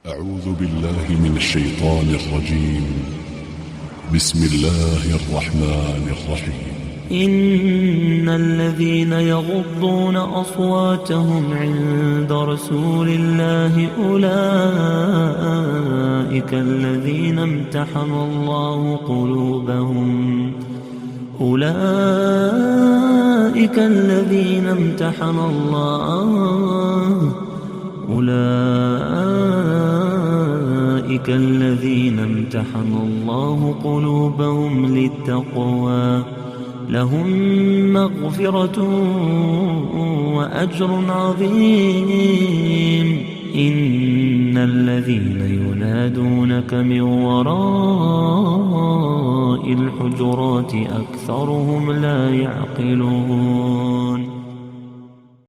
أعوذ بالله من الشيطان الرجيم. بسم الله الرحمن الرحيم. إن الذين يغضون أصواتهم عند رسول الله أولئك الذين امتحن الله قلوبهم للتقوى لهم مغفرة وأجر عظيم. إن الذين ينادونك من وراء الحجرات أكثرهم لا يعقلون.